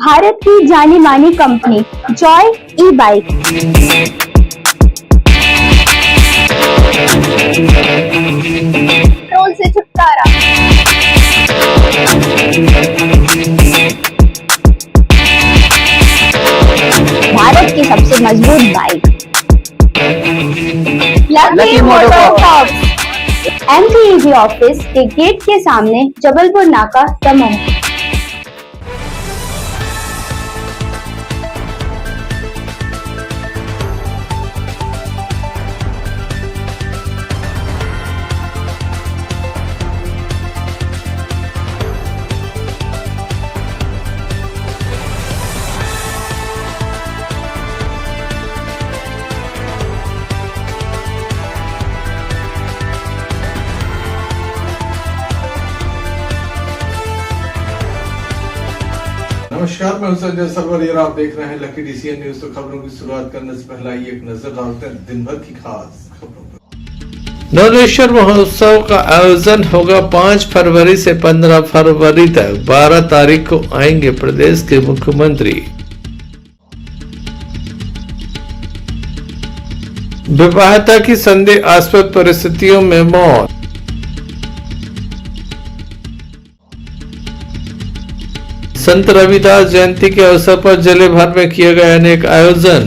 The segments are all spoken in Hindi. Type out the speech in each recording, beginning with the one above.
भारत की जानी मानी कंपनी जॉय ई बाइक। पेट्रोल से छुटकारा। भारत की सबसे मजबूत bike lucky MotoCorp. MPEG office के गेट के सामने जबलपुर नाका दमोह। नमस्कार, मैं हूं संजय सरवर और आप देख रहे हैं लकी DCN न्यूज। तो खबरों की शुरुआत करने से पहले आइए एक नजर डालते हैं दिन भर की खास खबरों पर। नवलेश्वर महोत्सव का आयोजन होगा 5 फरवरी से 15 फरवरी तक। 12 तारीख को आएंगे प्रदेश के मुख्यमंत्री। विवाहिता की संदेहास्पद परिस्थितियों में मौत। संत रविदास जयंती के अवसर पर जिले भर में किए गए अनेक आयोजन।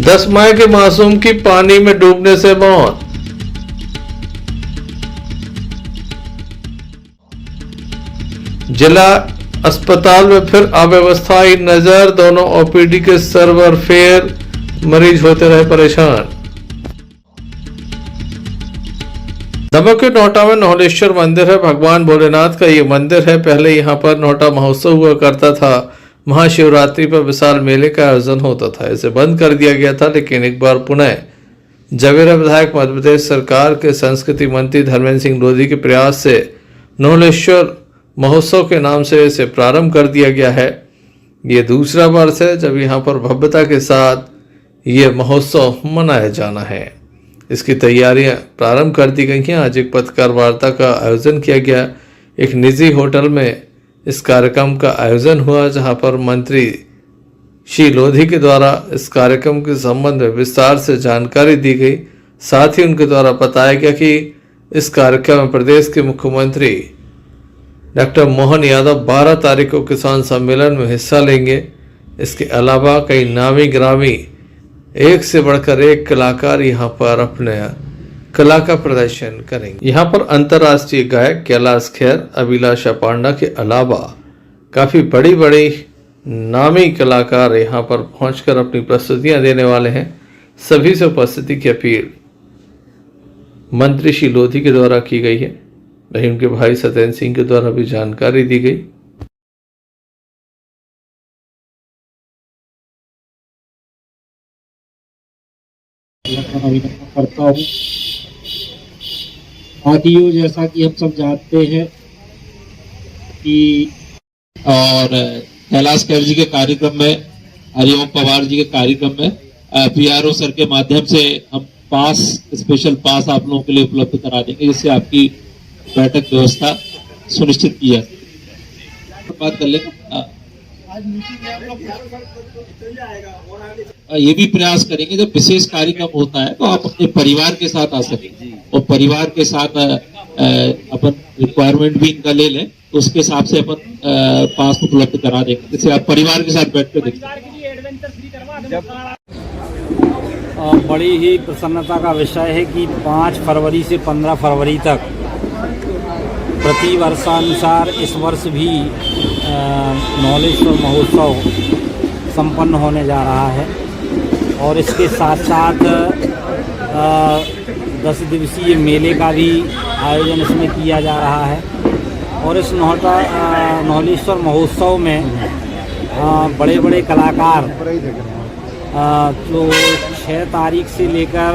दस माह के मासूम की पानी में डूबने से मौत। जिला अस्पताल में फिर अव्यवस्था आई नजर। दोनों OPD के सर्वर फेल, मरीज होते रहे परेशान। दमोह के नोहटा में नौलेश्वर मंदिर है। भगवान भोलेनाथ का ये मंदिर है। पहले यहाँ पर नोहटा महोत्सव हुआ करता था। महाशिवरात्रि पर विशाल मेले का आयोजन होता था। इसे बंद कर दिया गया था, लेकिन एक बार पुनः जवेरा विधायक मध्य प्रदेश सरकार के संस्कृति मंत्री धर्मेंद्र सिंह लोधी के प्रयास से नौलेश्वर महोत्सव के नाम से इसे प्रारंभ कर दिया गया है। ये दूसरा वर्ष है जब यहाँ पर भव्यता के साथ ये महोत्सव मनाया जाना है। इसकी तैयारियां प्रारंभ कर दी गई हैं। आज एक पत्रकार वार्ता का आयोजन किया गया। एक निजी होटल में इस कार्यक्रम का आयोजन हुआ, जहां पर मंत्री श्री लोधी के द्वारा इस कार्यक्रम के संबंध में विस्तार से जानकारी दी गई। साथ ही उनके द्वारा बताया गया कि इस कार्यक्रम में प्रदेश के मुख्यमंत्री डॉक्टर मोहन यादव 12 तारीख को किसान सम्मेलन में हिस्सा लेंगे। इसके अलावा कई नामी ग्रामी, एक से बढ़कर एक कलाकार यहाँ पर अपने कला का प्रदर्शन करेंगे। यहाँ पर अंतर्राष्ट्रीय गायक कैलाश खेर, अभिलाषा पांडा के अलावा काफी बड़ी बड़ी नामी कलाकार यहाँ पर पहुंचकर अपनी प्रस्तुतियां देने वाले हैं। सभी से उपस्थिति की अपील मंत्री श्री लोधी के द्वारा की गई है। वहीं उनके भाई सत्येंद्र सिंह के द्वारा भी जानकारी दी गई। करता हूँ। आदियो जैसा कि हम सब जानते हैं कि और कैलाश खेर जी के कार्यक्रम में, हरिओम पवार जी के कार्यक्रम में PRO सर के माध्यम से हम स्पेशल पास आप लोगों के लिए उपलब्ध करा देंगे, जिससे आपकी बैठक व्यवस्था सुनिश्चित की जाए। बात कर लेंगे। ये भी प्रयास करेंगे जब विशेष कार्यक्रम होता है तो आप अपने परिवार के साथ आ सकें और परिवार के साथ अपन रिक्वायरमेंट भी इनका ले लें, तो उसके हिसाब से अपन पास उपलब्ध करा देंगे, जिससे आप परिवार के साथ बैठ कर देखें। बड़ी ही प्रसन्नता का विषय है कि 5 फरवरी से 15 फरवरी तक प्रति वर्षानुसार इस वर्ष भी नौलेश्वर महोत्सव संपन्न होने जा रहा है। और इसके साथ साथ 10 दिवसीय मेले का भी आयोजन इसमें किया जा रहा है। और इस नौलेश्वर महोत्सव में बड़े बड़े कलाकार जो 6 तारीख से लेकर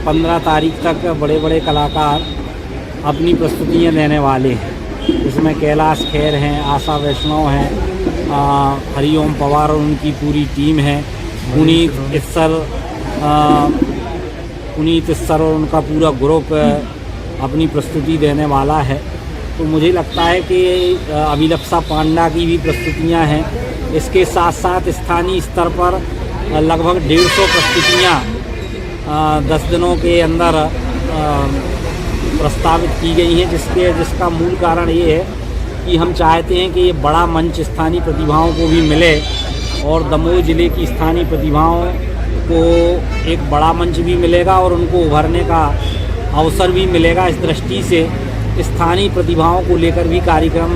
15 तारीख तक बड़े बड़े कलाकार अपनी प्रस्तुतियाँ देने वाले हैं। इसमें कैलाश खेर हैं, आशा वैष्णव हैं, हरिओम पवार और उनकी पूरी टीम है, पुनीत इस्सर और उनका पूरा ग्रुप अपनी प्रस्तुति देने वाला है। तो मुझे लगता है कि अभिलप्सा पांडा की भी प्रस्तुतियां हैं। इसके साथ साथ स्थानीय स्तर पर लगभग 150 प्रस्तुतियां 10 दिनों के अंदर प्रस्तावित की गई हैं, जिसका मूल कारण ये है कि हम चाहते हैं कि ये बड़ा मंच स्थानीय प्रतिभाओं को भी मिले और दमोह ज़िले की स्थानीय प्रतिभाओं को एक बड़ा मंच भी मिलेगा और उनको उभरने का अवसर भी मिलेगा। इस दृष्टि से स्थानीय प्रतिभाओं को लेकर भी कार्यक्रम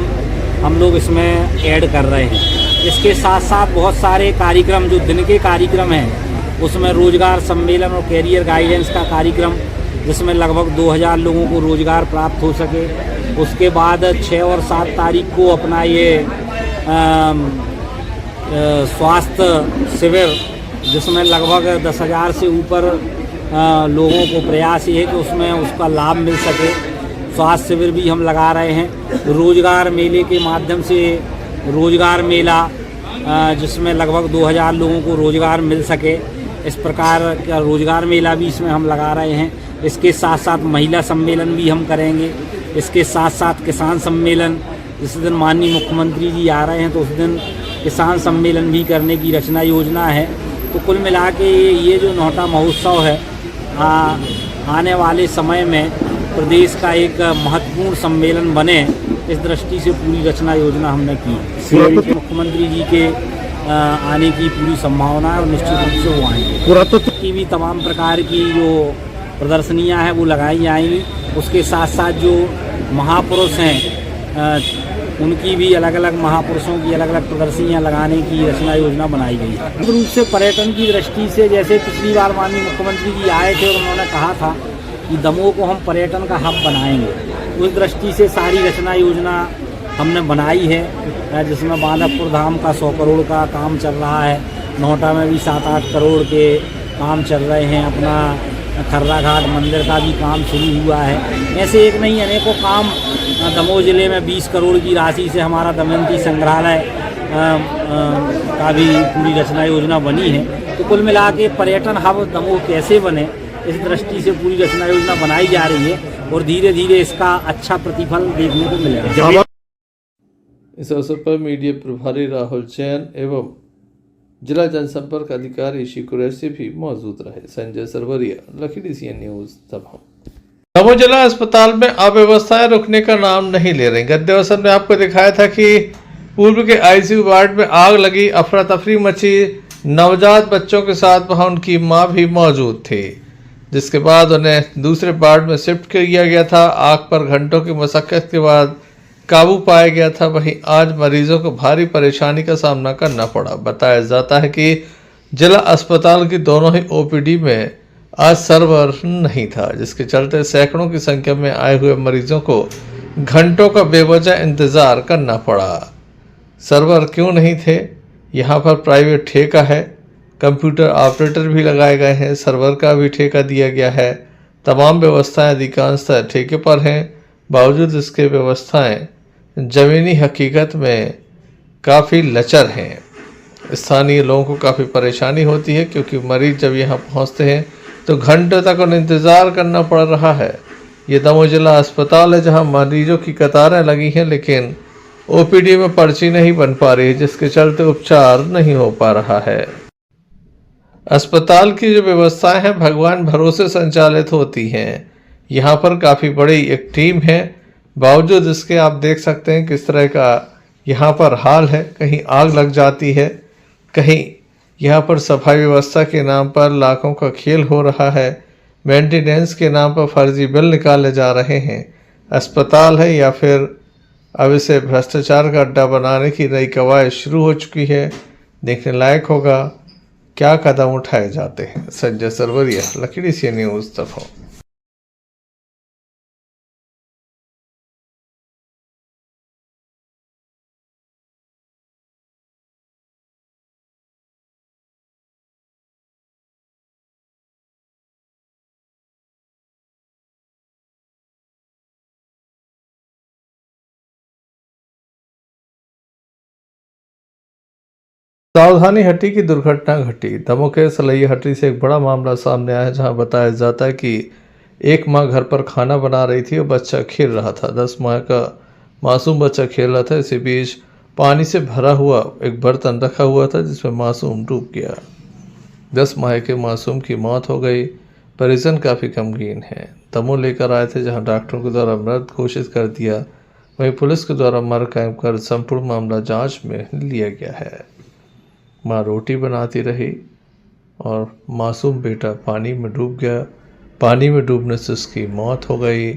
हम लोग इसमें ऐड कर रहे हैं। इसके साथ साथ बहुत सारे कार्यक्रम जो दिन के कार्यक्रम हैं, उसमें रोजगार सम्मेलन और कैरियर गाइडेंस का कार्यक्रम, जिसमें लगभग 2000 लोगों को रोजगार प्राप्त हो सके। उसके बाद 6 और 7 तारीख को अपना ये स्वास्थ्य शिविर, जिसमें लगभग 10,000 से ऊपर लोगों को प्रयास ये है कि उसमें उसका लाभ मिल सके। स्वास्थ्य शिविर भी हम लगा रहे हैं। रोजगार मेले के माध्यम से रोजगार मेला, जिसमें लगभग 2000 लोगों को रोजगार मिल सके, इस प्रकार का रोजगार मेला भी इसमें हम लगा रहे हैं। इसके साथ साथ महिला सम्मेलन भी हम करेंगे। इसके साथ साथ किसान सम्मेलन, जिस दिन माननीय मुख्यमंत्री जी आ रहे हैं तो उस दिन किसान सम्मेलन भी करने की रचना योजना है। तो कुल मिला के ये जो नौटा महोत्सव है, आने वाले समय में प्रदेश का एक महत्वपूर्ण सम्मेलन बने, इस दृष्टि से पूरी रचना योजना हमने की। मुख्यमंत्री जी के आने की पूरी संभावना है और निश्चित रूप से वो आएंगे। पुरातत्व की भी तमाम प्रकार की जो प्रदर्शनियां हैं वो लगाई जाएंगी। उसके साथ साथ जो महापुरुष हैं, उनकी भी अलग अलग महापुरुषों की अलग अलग प्रदर्शनियां लगाने की रचना योजना बनाई गई है। मुख्य रूप से पर्यटन की दृष्टि से, जैसे पिछली बार माननीय मुख्यमंत्री जी आए थे और उन्होंने कहा था कि दमोह को हम पर्यटन का हब बनाएंगे, उस दृष्टि से सारी रचना योजना हमने बनाई है, जिसमें बांधवपुर धाम का 100 करोड़ का काम चल रहा है। नौटा में भी 7-8 करोड़ के काम चल रहे हैं। अपना खर्रा घाट मंदिर का भी काम शुरू हुआ है। ऐसे एक नहीं अनेकों काम दमोह ज़िले में 20 करोड़ की राशि से हमारा दमयंती संग्रहालय का भी पूरी रचना योजना बनी है। तो कुल मिला के पर्यटन हब दमोह कैसे बने, इस दृष्टि से पूरी रचना योजना बनाई जा रही है और धीरे धीरे इसका अच्छा प्रतिफल देखने को मिलेगा। इस अवसर पर मीडिया प्रभारी राहुल जैन एवं जिला जनसंपर्क अधिकारी ऋषि कुरैशी भी मौजूद रहे। संजय सरवरिया, लखीडी सीएन न्यूज, दमोह जिला अस्पताल में अव्यवस्थाएं रुकने का नाम नहीं ले रही। गत दिवस में आपको दिखाया था कि पूर्व के आईसीयू वार्ड में आग लगी, अफरा तफरी मची, नवजात बच्चों के साथ वहां उनकी मां भी मौजूद थी, जिसके बाद उन्हें दूसरे वार्ड में शिफ्ट किया गया था। आग पर घंटों की मशक्कत के बाद काबू पाया गया था। वहीं आज मरीजों को भारी परेशानी का सामना करना पड़ा। बताया जाता है कि जिला अस्पताल की दोनों ही ओपीडी में आज सर्वर नहीं था, जिसके चलते सैकड़ों की संख्या में आए हुए मरीजों को घंटों का बेवजह इंतजार करना पड़ा। सर्वर क्यों नहीं थे? यहाँ पर प्राइवेट ठेका है, कंप्यूटर ऑपरेटर भी लगाए गए हैं, सर्वर का भी ठेका दिया गया है। तमाम व्यवस्थाएं अधिकांशतः ठेके पर हैं। बावजूद इसके व्यवस्थाएं ज़मीनी हकीकत में काफ़ी लचर हैं। स्थानीय लोगों को काफ़ी परेशानी होती है, क्योंकि मरीज जब यहाँ पहुँचते हैं तो घंटों तक उन्हें इंतज़ार करना पड़ रहा है। ये दमोह जिला अस्पताल है जहाँ मरीजों की कतारें लगी हैं, लेकिन ओपीडी में पर्ची नहीं बन पा रही, जिसके चलते उपचार नहीं हो पा रहा है। अस्पताल की जो व्यवस्थाएं हैं भगवान भरोसे संचालित होती हैं। यहाँ पर काफ़ी बड़ी एक टीम है, बावजूद इसके आप देख सकते हैं किस तरह का यहाँ पर हाल है। कहीं आग लग जाती है, कहीं यहाँ पर सफाई व्यवस्था के नाम पर लाखों का खेल हो रहा है, मेंटेनेंस के नाम पर फर्जी बिल निकाले जा रहे हैं। अस्पताल है या फिर अब इसे भ्रष्टाचार का अड्डा बनाने की नई कवायद शुरू हो चुकी है। देखने लायक होगा क्या कदम उठाए जाते हैं। संजय सरवरिया, लखीडी सीएन न्यूज, दमोह। सावधानी हट्टी की दुर्घटना घटी। दमोह के सलैया हट्टी से एक बड़ा मामला सामने आया है, जहां बताया जाता है कि एक माँ घर पर खाना बना रही थी और बच्चा खेल रहा था। 10 माह का मासूम बच्चा खेल रहा था। इसी बीच पानी से भरा हुआ एक बर्तन रखा हुआ था जिसमें मासूम डूब गया। 10 माह के मासूम की मौत हो गई। परिजन काफ़ी गमगीन हैं। दमोह लेकर आए थे जहां डॉक्टरों के द्वारा मृत घोषित कर दिया, वहीं पुलिस के द्वारा मर कायम कर संपूर्ण मामला जांच में लिया गया है। माँ रोटी बनाती रही और मासूम बेटा पानी में डूब गया। पानी में डूबने से उसकी मौत हो गई।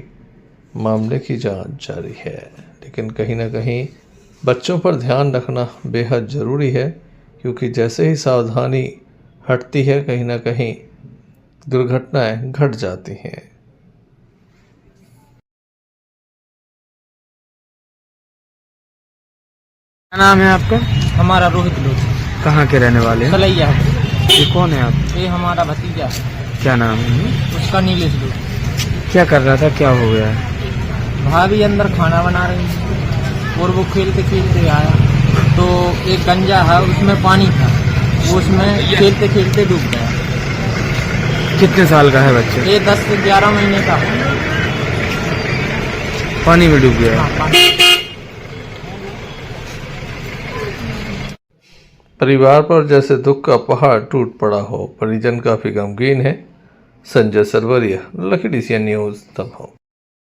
मामले की जांच जारी है, लेकिन कहीं ना कहीं बच्चों पर ध्यान रखना बेहद ज़रूरी है, क्योंकि जैसे ही सावधानी हटती है कहीं ना कहीं दुर्घटनाएं घट जाती हैं। क्या नाम है आपका? हमारा रोहित लोधी कहाँ के रहने वाले हैं? सलैया है। ये कौन है आप? ये हमारा भतीजा है, क्या नाम है? उसका नीलेश लोधी। क्या कर रहा था, क्या हो गया है? भाभी अंदर खाना बना रही थी और वो खेलते खेलते आया तो एक गंजा है उसमें पानी था, वो उसमें खेलते खेलते डूब गया। कितने साल का है बच्चा? ये 10 से 11 महीने का है। पानी में डूब गया। हाँ, पानी। परिवार पर जैसे दुख का पहाड़ टूट पड़ा हो। परिजन काफी गमगीन है। संजय सरवरिया, लखी DCN न्यूज, दमोह।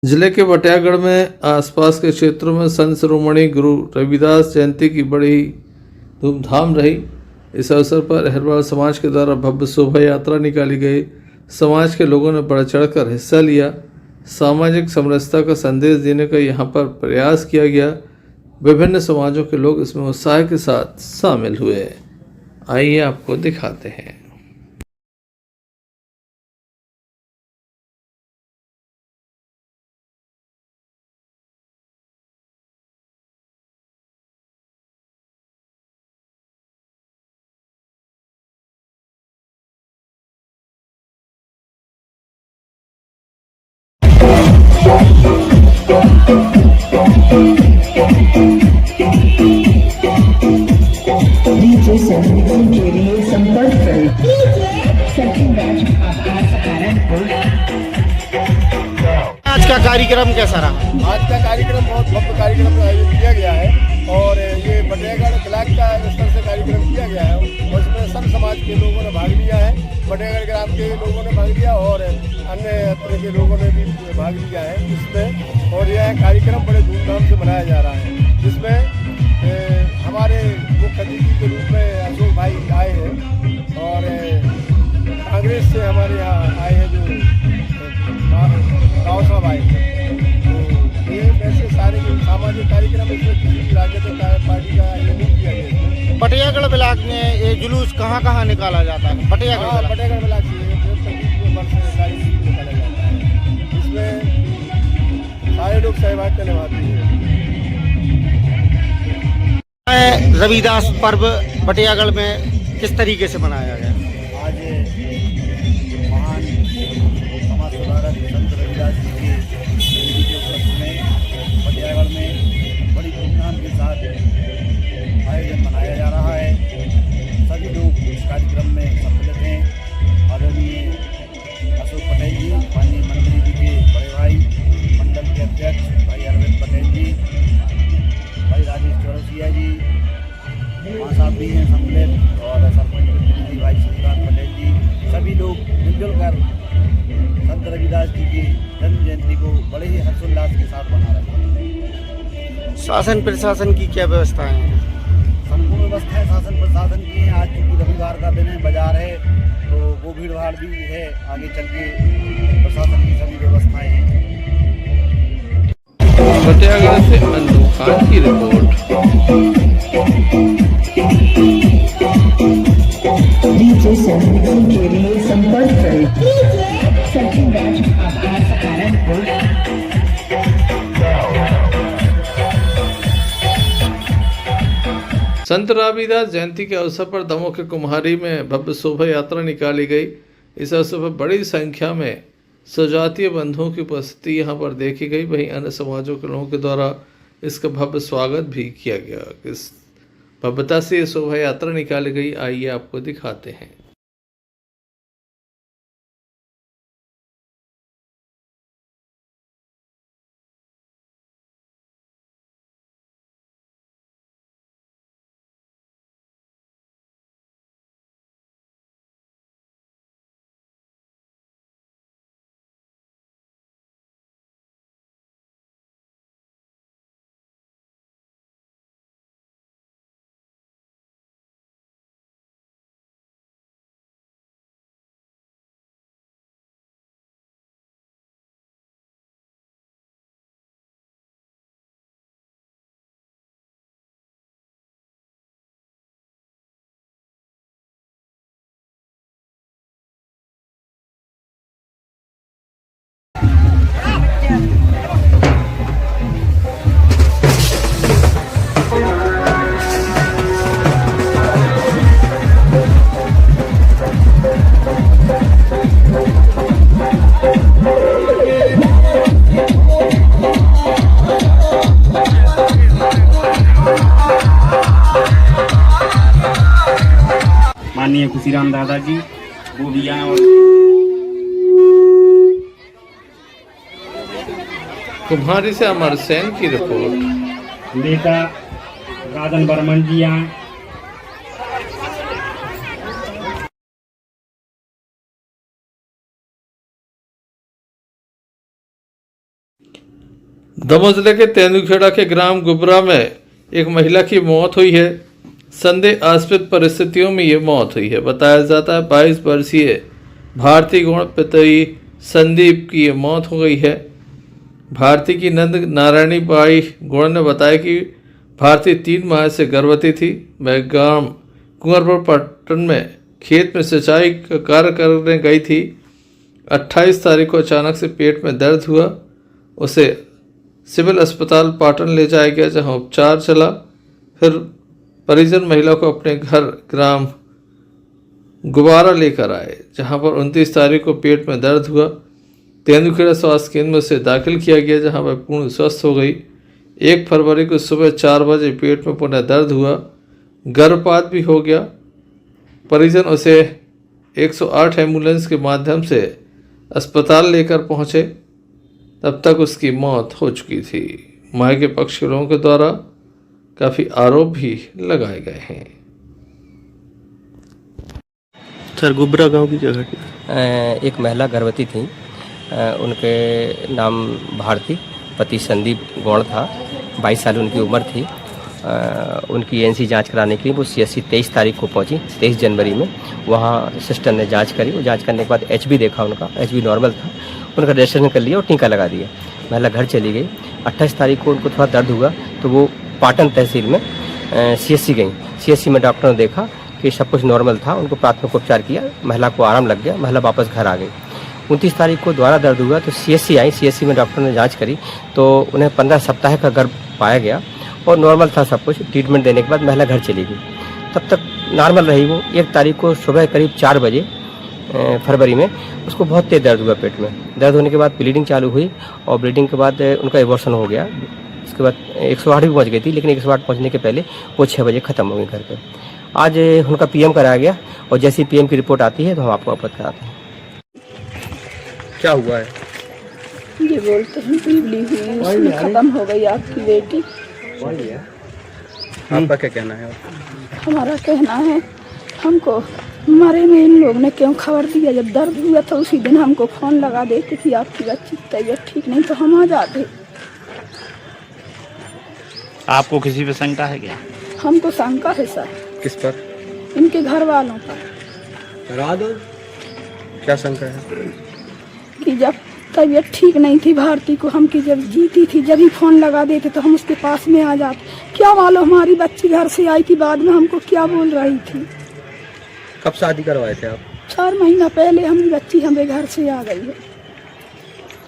जिले के बटियागढ़ में आसपास के क्षेत्रों में संत शिरोमणि गुरु रविदास जयंती की बड़ी धूमधाम रही। इस अवसर पर अहिरवार समाज के द्वारा भव्य शोभा यात्रा निकाली गई। समाज के लोगों ने बढ़ चढ़कर हिस्सा लिया। सामाजिक समरसता का संदेश देने का यहाँ पर प्रयास किया गया। विभिन्न समाजों के लोग इसमें उत्साह के साथ शामिल हुए। आइए आपको दिखाते हैं। डीजे संगीतों के लिए संपर्क करें सचिन राज आभार सहारनपुर। आज का कार्यक्रम कैसा रहा? आज का कार्यक्रम बहुत भव्य कार्यक्रम आयोजित किया गया है और ये बटियागढ़ ब्लॉक का स्तर से कार्यक्रम किया गया है और इसमें सब समाज के लोगों ने भाग लिया है। बटियागढ़ ग्राम के लोगों ने भाग लिया और अन्य तरह के लोगों ने भी भाग लिया है इसमें, और यह कार्यक्रम बड़े धूमधाम से मनाया जा रहा है, जिसमें हमारे मुख्य अतिथि के रूप में अशोक भाई आए हैं और कांग्रेस से हमारे यहाँ आए हैं जो राव साहब आए हैं। तो ये वैसे सारे सामाजिक कार्यक्रम इसमें किसी भी राजनीतिक पार्टी का ये नहीं किया गया। बटियागढ़ ब्लॉक में ये जुलूस कहाँ कहाँ निकाला जाता है? बटियागढ़ ब्लॉक से गाड़ी निकाला जाता है, इसमें सारे लोग सहभागिता निभाते हैं। रविदास पर्व बटियागढ़ में किस तरीके से मनाया गया? आज महान समाज सुधारक संत रविदास जी के जयंती के उपलक्ष्य में बटियागढ़ में बड़ी धूमधाम के साथ आयोजन मनाया जा रहा है। सभी लोग इस कार्यक्रम में सम्मिलित हैं। आदरणीय अशोक पटेल जी, माननीय मंत्री जी के बड़े भाई, मंडल के अध्यक्ष भाई अरविंद पटेल जी, भाई राजेश चौरसिया जी, वहाँ साहब भी हैं सम्मिलित, और सरपंच प्रतिनिधि भाई श्रीकांत पटेल जी, सभी लोग मिलजुल कर संत रविदास जी की जन्म जयंती को बड़े ही हर्षोल्लास के साथ मना रहे हैं। शासन प्रशासन की क्या व्यवस्थाएं हैं? संपूर्ण व्यवस्थाएं शासन प्रशासन की हैं। आज चूँकि रविवार का दिन है, बाजार है, तो वो भीड़ भाड़ भी है। आगे चल के प्रशासन की सभी व्यवस्थाएं हैं। बटियागढ़ से अन्नू खान की रिपोर्ट। डीजे संगीतों के लिए संपर्क करें सचिन राज आभार सहारनपुर। संत रविदास जयंती के अवसर पर दमोह के कुम्हारी में भव्य शोभा यात्रा निकाली गई। इस अवसर पर बड़ी संख्या में सजातीय बंधुओं की उपस्थिति यहाँ पर देखी गई। वहीं अन्य समाजों के लोगों के द्वारा इसका भव्य स्वागत भी किया गया। इस भव्यता से ये शोभा यात्रा निकाली गई। आइए आपको दिखाते हैं। खुशीराम दादाजी वो भी आए और कुम्हारी से अमर सेन की रिपोर्ट। बेटा राजन बर्मन जी आए। दमोह जिले के तेंदुखेड़ा के ग्राम गुबरा में एक महिला की मौत हुई है। संदेहास्पद परिस्थितियों में ये मौत हुई है। बताया जाता है 22 वर्षीय भारती गुण पितई संदीप की ये मौत हो गई है। भारती की नंद नारायणी बाई गुण ने बताया कि भारती 3 माह से गर्भवती थी। वह गांव कुंवरपुर पट्टन में खेत में सिंचाई का कार्य करने गई थी। 28 तारीख को अचानक से पेट में दर्द हुआ। उसे सिविल अस्पताल पाटन ले जाया गया, जहां उपचार चला। फिर परिजन महिला को अपने घर ग्राम गुबारा लेकर आए, जहां पर 29 तारीख को पेट में दर्द हुआ। तेंदुखेड़ा स्वास्थ्य केंद्र में उसे दाखिल किया गया, जहां वह पूर्ण स्वस्थ हो गई। 1 फरवरी को सुबह 4 बजे पेट में पुनः दर्द हुआ, गर्भपात भी हो गया। परिजन उसे 108 एम्बुलेंस के माध्यम से अस्पताल लेकर पहुंचे। तब तक उसकी मौत हो चुकी थी। मां के पक्ष के लोगों के द्वारा काफ़ी आरोप भी लगाए गए हैं। सर, गुबरा गांव की जगह एक महिला गर्भवती थी। उनके नाम भारती, पति संदीप गौड़ था। 22 साल उनकी उम्र थी। उनकी एनसी जांच कराने के लिए वो CSC 23 तारीख को पहुंची, 23 जनवरी में। वहां सिस्टर ने जांच करी। वो जांच करने के बाद HB देखा, उनका HB नॉर्मल था। उनका रजिस्ट्रेशन कर लिया और टीका लगा दिया। महिला घर चली गई। 28 तारीख को उनको थोड़ा दर्द हुआ तो वो पाटन तहसील में CSC गई। CSC में डॉक्टर ने देखा कि सब कुछ नॉर्मल था। उनको प्राथमिक उपचार किया, महिला को आराम लग गया, महिला वापस घर आ गई। 29 तारीख को दोबारा दर्द हुआ तो CSC आई। CSC में डॉक्टर ने जांच करी तो उन्हें 15 सप्ताह का गर्भ पाया गया और नॉर्मल था सब कुछ। ट्रीटमेंट देने के बाद महिला घर चली गई। तब तक नॉर्मल रही वो। 1 तारीख को सुबह करीब 4 बजे फरवरी में उसको बहुत तेज दर्द हुआ पेट में। दर्द होने के बाद ब्लीडिंग चालू हुई और ब्लीडिंग के बाद उनका एबॉर्शन हो गया। उसके बाद 108 भी पहुँच गई थी, लेकिन 108 पहुँचने के पहले वो 6 बजे ख़त्म हो गई घर पे। आज उनका PM कराया गया और जैसी PM की रिपोर्ट आती है तो हम आपको अवगत कराते हैं। क्या हुआ है? ये बोलते हैं पीली हुई, उसमें खत्म हो गई आपकी बेटी। आपका क्या कहना है? हमारा कहना है, हमको हमारे में इन लोग ने क्यों खबर दिया? जब दर्द हुआ तो उसी दिन हमको फोन लगा देते कि आपकी बच्ची की तबीयत ठीक नहीं, तो हम आ जाते। आपको किसी पे शंका है क्या? हमको शंका है सर। किस पर? इनके घर वालों पर। करा दो। क्या शंका है? कि जब तबीयत ठीक नहीं थी भारती को, हम की जब जीती थी, जब ही फोन लगा देते तो हम उसके पास में आ जाते। क्या मालूम हमारी बच्ची घर से आई थी, बाद में हमको क्या बोल रही थी। कब शादी करवाए थे आप? 4 महीना पहले हमारी बच्ची हमें घर से आ गई है।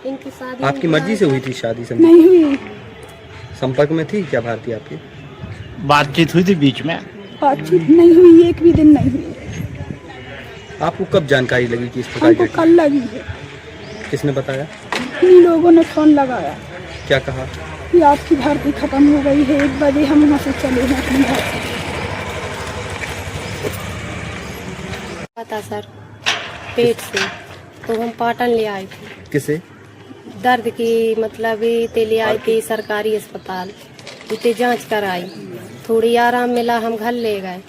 इनकी शादी आपकी मर्जी से हुई थी शादी? से नहीं हुई। संपर्क में थी क्या भारती आपकी? बातचीत हुई थी बीच में? बातचीत नहीं हुई, एक भी दिन नहीं हुई। आपको कब जानकारी लगी कि इस प्रकार हमको कल लगी है। किसने बताया? इन लोगों ने फोन लगाया। क्या कहा? कि आपकी भारती खत्म हो गई है। 1 बजे हम वहाँ से चले हैं अपने घर से। पता सर पेट से, तो हम पाटन ले आए थे। किसे? दर्द की मतलब इते ले आई थी सरकारी अस्पताल। इते जांच कराई, थोड़ी आराम मिला, हम घर ले गए।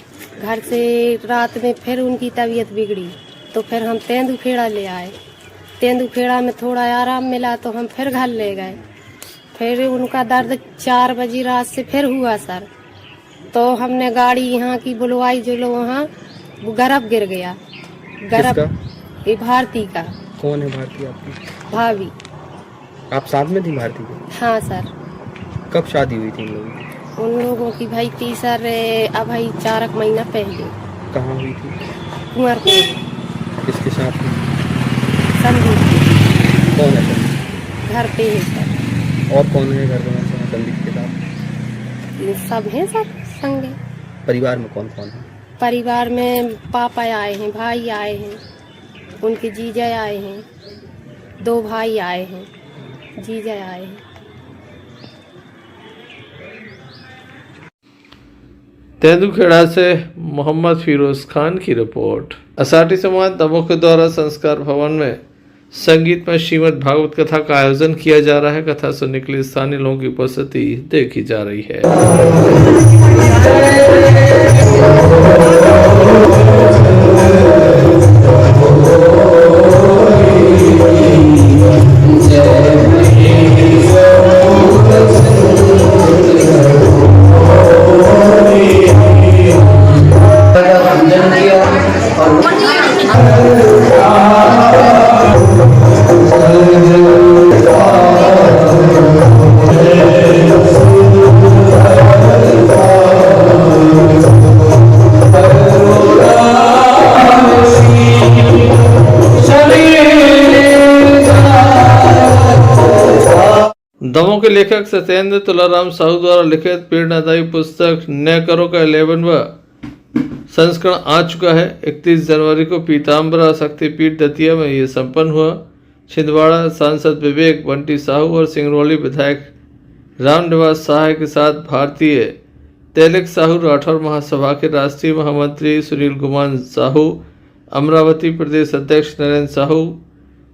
घर से रात में फिर उनकी तबीयत बिगड़ी तो फिर हम तेंदुखेड़ा ले आए। तेंदुखेड़ा में थोड़ा आराम मिला तो हम फिर घर ले गए। फिर उनका दर्द 4 बजे रात से फिर हुआ सर, तो हमने गाड़ी यहाँ की बुलवाई, जो लोग वहाँ वो गर्भ गिर गया। गर्भ ये भारती का। कौन है भारती आपकी? भाभी। आप साथ में थी भारती के? हाँ सर। कब शादी हुई थी इन लोगों की? उन लोगों की भाई अब भाई 4 महीना पहले। कहाँ हुई थी? कुंवरपुर। किसके साथ हुई? संदीप। कौन है सर? घर पे है सर। और कौन है घर में संदीप के साथ? सब हैं सर संगे। परिवार में कौन कौन है? परिवार में पापा आए हैं, भाई आए हैं, उनके जीजा आए हैं, 2 भाई आए हैं, जीजा आए हैं। तेंदुखेड़ा से मोहम्मद फिरोज खान की रिपोर्ट। असाटी समाज दमोह के द्वारा संस्कार भवन में संगीत में श्रीमद् भागवत कथा का आयोजन किया जा रहा है। कथा सुनने के लिए स्थानीय लोगों की उपस्थिति देखी जा रही है। दमोह के लेखक सत्येंद्र तुलाराम साहू द्वारा लिखित प्रेरणादायी पुस्तक न करो का 11वां संस्करण आ चुका है। 31 जनवरी को पीताम्बरा शक्तिपीठ दतिया में ये संपन्न हुआ। छिंदवाड़ा सांसद विवेक बंटी साहू और सिंगरौली विधायक रामनिवास सहाय के साथ भारतीय तैलिक साहू राठौर महासभा के राष्ट्रीय महामंत्री सुनील गुमान साहू, अमरावती प्रदेश अध्यक्ष नरेंद्र साहू,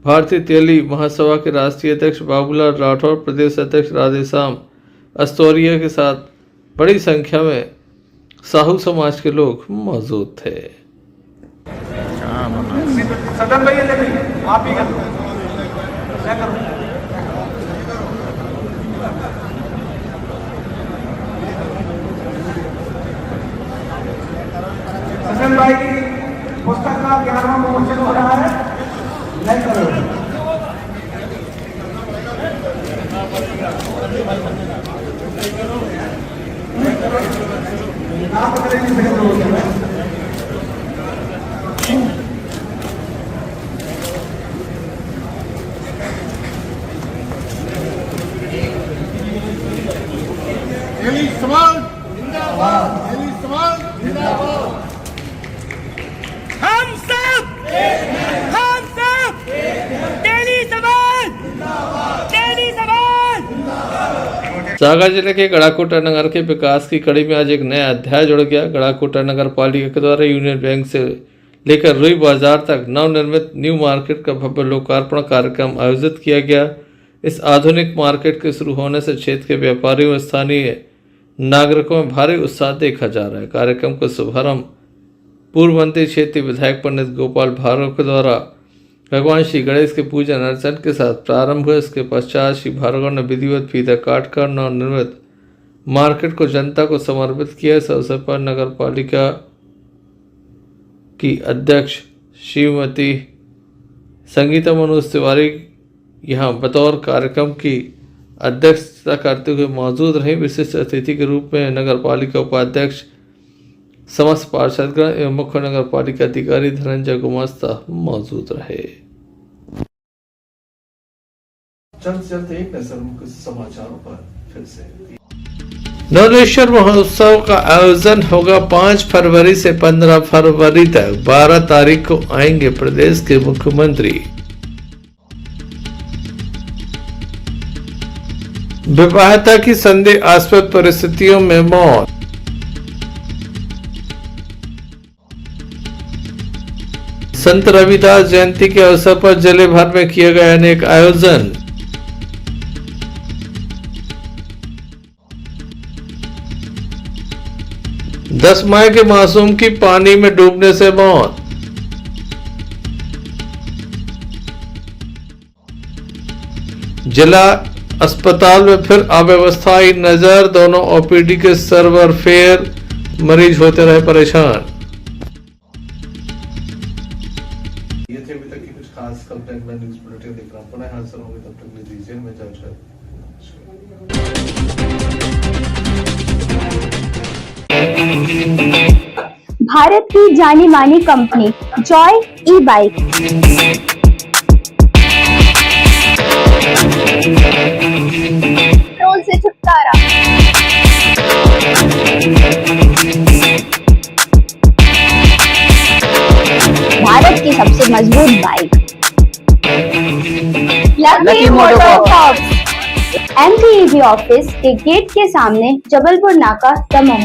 भारतीय तेली महासभा के राष्ट्रीय अध्यक्ष बाबूलाल राठौर, प्रदेश अध्यक्ष राधेश्याम अस्तौरिया के साथ बड़ी संख्या में साहू समाज के लोग मौजूद थे। सजन भाई की पुस्तक का 11वां विमोचन हो रहा है। नहीं करो सागर जिले के गढ़ाकोटा नगर के विकास की कड़ी में आज एक नया अध्याय जुड़ गया। गढ़ाकोटा नगर पालिका के द्वारा यूनियन बैंक से लेकर रुई बाजार तक नवनिर्मित न्यू मार्केट का भव्य लोकार्पण कार्यक्रम आयोजित किया गया। इस आधुनिक मार्केट के शुरू होने से क्षेत्र के व्यापारियों और स्थानीय नागरिकों में भारी उत्साह देखा जा रहा है। कार्यक्रम का शुभारंभ पूर्व मंत्री क्षेत्रीय विधायक पंडित गोपाल भार्गव के द्वारा भगवान श्री गणेश के पूजन अर्चन के साथ प्रारंभ हुआ। इसके पश्चात श्री भार्गव ने विधिवत फीता काटकर नवनिर्मित मार्केट को जनता को समर्पित किया। इस अवसर पर नगर पालिका की अध्यक्ष श्रीमती संगीता मनोज तिवारी यहाँ बतौर कार्यक्रम की अध्यक्षता करते हुए मौजूद रही। विशिष्ट अतिथि के रूप में नगर पालिका उपाध्यक्ष समस्त पार्षदगण एवं मुख्य नगर पालिका अधिकारी धनंजय गुमास्ता मौजूद रहे। चलते एक नजर मुख्य समाचारों पर फिर से। नवलेश्वर महोत्सव का आयोजन होगा 5 फरवरी से 15 फरवरी तक। 12 तारीख को आएंगे प्रदेश के मुख्यमंत्री। विवाहिता की संदेहास्पद परिस्थितियों में मौत। संत रविदास जयंती के अवसर पर जिले भर में किए गए अनेक आयोजन। दस माह के मासूम की पानी में डूबने से मौत। जिला अस्पताल में फिर अव्यवस्था आई नजर। दोनों ओपीडी के सर्वर फेल, मरीज होते रहे परेशान। ये थे अभी तक की कुछ खास कंटेंट में न्यूज़ बुलेटिन देख रहा हूं। पुनः हाजिर होंगे, तब तक के लिए दीजिए मैं इजाजत। भारत की जानी मानी कंपनी जॉय ई बाइक पेट्रोल से छुटकारा। भारत की सबसे मजबूत बाइक लकी मोटरकॉर्प्स। MPEV ऑफिस के गेट के सामने, जबलपुर नाका, दमोह।